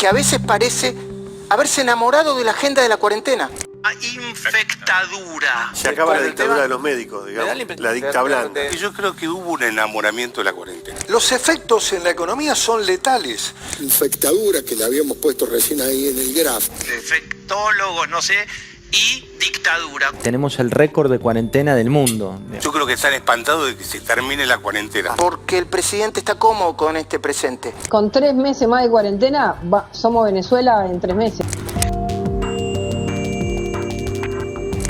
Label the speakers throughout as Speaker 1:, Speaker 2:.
Speaker 1: que a veces parece haberse enamorado de la agenda de la cuarentena.
Speaker 2: Infectadura.
Speaker 3: Se acaba la dictadura de los médicos, digamos, la dicta blanda.
Speaker 4: Y yo creo que hubo un enamoramiento de la cuarentena.
Speaker 5: Los efectos en la economía son letales.
Speaker 6: Infectadura, que la habíamos puesto recién ahí en el graph.
Speaker 2: Efectólogos, no sé, y dictadura.
Speaker 7: Tenemos el récord de cuarentena del mundo.
Speaker 4: Yo creo que están espantados de que se termine la cuarentena.
Speaker 1: Porque el presidente está cómodo con este presente.
Speaker 8: Con 3 meses más de cuarentena, somos Venezuela en 3 meses.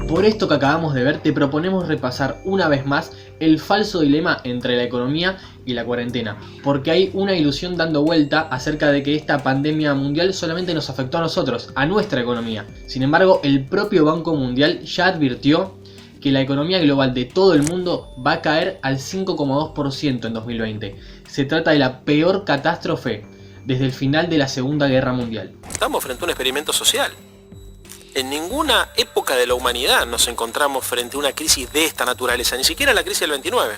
Speaker 9: Por esto que acabamos de ver, te proponemos repasar una vez más el falso dilema entre la economía y la cuarentena, porque hay una ilusión dando vuelta acerca de que esta pandemia mundial solamente nos afectó a nosotros, a nuestra economía. Sin embargo, el propio Banco Mundial ya advirtió que la economía global de todo el mundo va a caer al 5,2% en 2020. Se trata de la peor catástrofe desde el final de la Segunda Guerra Mundial.
Speaker 10: Estamos frente a un experimento social. En ninguna época de la humanidad nos encontramos frente a una crisis de esta naturaleza, ni siquiera la crisis del 29.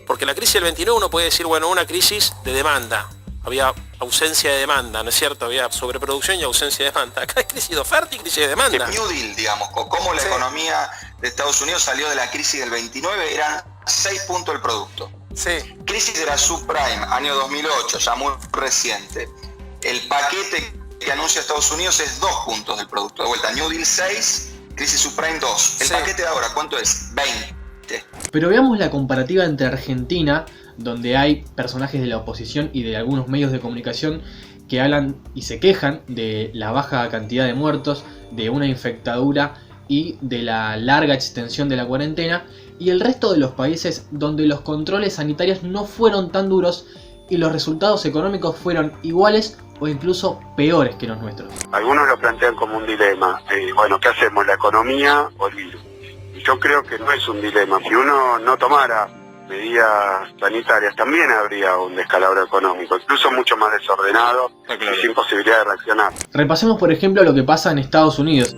Speaker 10: Porque la crisis del 29 uno puede decir, bueno, una crisis de demanda. Había ausencia de demanda, ¿no es cierto? Había sobreproducción y ausencia de demanda. Acá hay crisis de oferta y crisis de demanda.
Speaker 11: New Deal, digamos, o cómo la economía de Estados Unidos salió de la crisis del 29, eran 6 puntos el producto.
Speaker 1: Sí.
Speaker 11: Crisis de la subprime, año 2008, ya muy reciente. El paquete que anuncia Estados Unidos es 2 puntos del producto. De vuelta, New Deal 6, crisis subprime 2. El paquete de ahora, ¿cuánto es? 20.
Speaker 9: Pero veamos la comparativa entre Argentina, donde hay personajes de la oposición y de algunos medios de comunicación que hablan y se quejan de la baja cantidad de muertos, de una infectadura y de la larga extensión de la cuarentena, y el resto de los países donde los controles sanitarios no fueron tan duros y los resultados económicos fueron iguales o incluso peores que los nuestros.
Speaker 3: Algunos lo plantean como un dilema. Bueno, ¿qué hacemos? ¿La economía o el virus? Y yo creo que no es un dilema. Si uno no tomara medidas sanitarias, también habría un descalabro económico, incluso mucho más desordenado y sin posibilidad de reaccionar.
Speaker 9: Repasemos, por ejemplo, lo que pasa en Estados Unidos.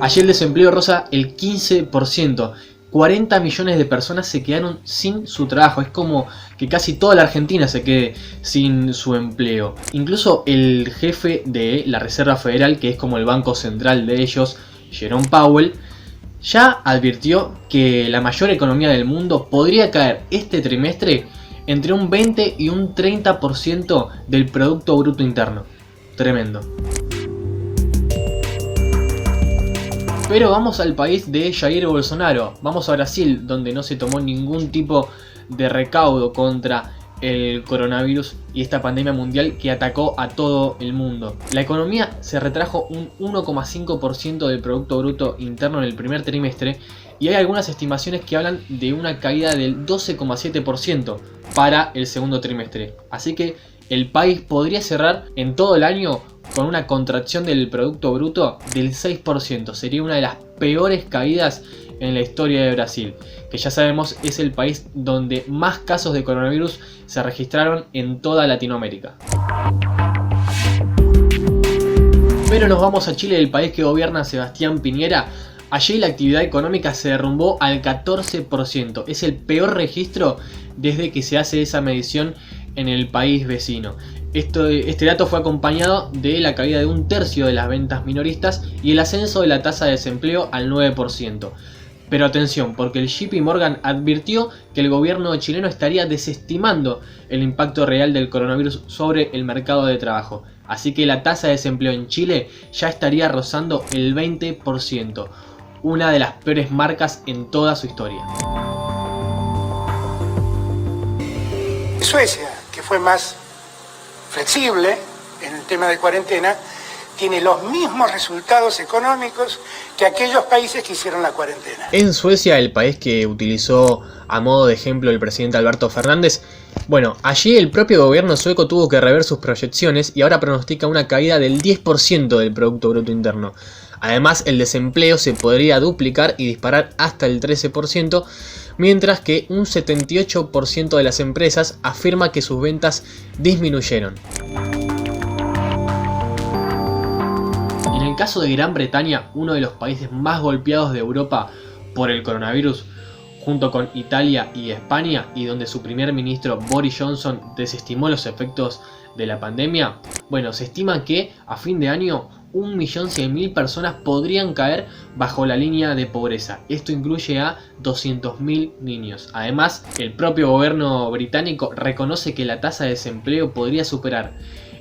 Speaker 9: Allí el desempleo roza el 15%. 40 millones de personas se quedaron sin su trabajo. Es como que casi toda la Argentina se quede sin su empleo. Incluso el jefe de la Reserva Federal, que es como el banco central de ellos, Jerome Powell, ya advirtió que la mayor economía del mundo podría caer este trimestre entre un 20 y un 30% del Producto Bruto Interno. Tremendo. Pero vamos al país de Jair Bolsonaro, vamos a Brasil, donde no se tomó ningún tipo de recaudo contra el coronavirus y esta pandemia mundial que atacó a todo el mundo. La economía se retrajo un 1,5% del Producto Bruto Interno en el primer trimestre y hay algunas estimaciones que hablan de una caída del 12,7% para el segundo trimestre. Así que el país podría cerrar en todo el año con una contracción del Producto Bruto del 6%. Sería una de las peores caídas en la historia de Brasil, que ya sabemos es el país donde más casos de coronavirus se registraron en toda Latinoamérica. Pero nos vamos a Chile, el país que gobierna Sebastián Piñera. Allí la actividad económica se derrumbó al 14%. Es el peor registro desde que se hace esa medición en el país vecino. Este dato fue acompañado de la caída de 1/3 de las ventas minoristas y el ascenso de la tasa de desempleo al 9%. Pero atención, porque el JP Morgan advirtió que el gobierno chileno estaría desestimando el impacto real del coronavirus sobre el mercado de trabajo. Así que la tasa de desempleo en Chile ya estaría rozando el 20%, una de las peores marcas en toda su historia.
Speaker 5: Suecia, que fue más flexible en el tema de cuarentena, tiene los mismos resultados económicos que aquellos países que hicieron la cuarentena.
Speaker 9: En Suecia, el país que utilizó a modo de ejemplo el presidente Alberto Fernández, bueno, allí el propio gobierno sueco tuvo que rever sus proyecciones y ahora pronostica una caída del 10% del Producto Bruto Interno. Además, el desempleo se podría duplicar y disparar hasta el 13%, mientras que un 78% de las empresas afirma que sus ventas disminuyeron. En el caso de Gran Bretaña, uno de los países más golpeados de Europa por el coronavirus, junto con Italia y España, y donde su primer ministro Boris Johnson desestimó los efectos de la pandemia, bueno, se estima que a fin de año 1.100.000 personas podrían caer bajo la línea de pobreza. Esto incluye a 200.000 niños. Además, el propio gobierno británico reconoce que la tasa de desempleo podría superar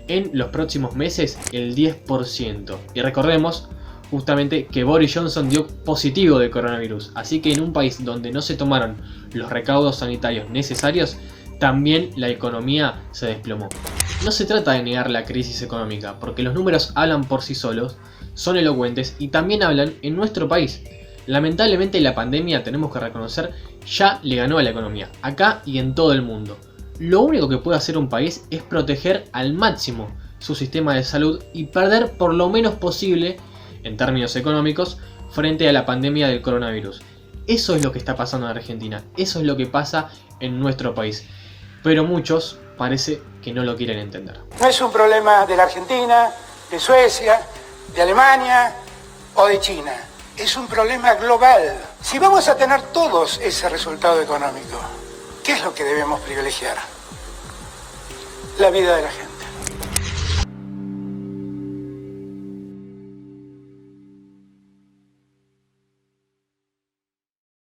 Speaker 9: en los próximos meses el 10%. Y recordemos justamente que Boris Johnson dio positivo de coronavirus. Así que en un país donde no se tomaron los recaudos sanitarios necesarios, también la economía se desplomó. No se trata de negar la crisis económica, porque los números hablan por sí solos, son elocuentes y también hablan en nuestro país. Lamentablemente la pandemia, tenemos que reconocer, ya le ganó a la economía, acá y en todo el mundo. Lo único que puede hacer un país es proteger al máximo su sistema de salud y perder por lo menos posible, en términos económicos, frente a la pandemia del coronavirus. Eso es lo que está pasando en Argentina, eso es lo que pasa en nuestro país. Pero muchos parece que no lo quieren entender.
Speaker 5: No es un problema de la Argentina, de Suecia, de Alemania o de China. Es un problema global. Si vamos a tener todos ese resultado económico, ¿qué es lo que debemos privilegiar? La vida de la gente.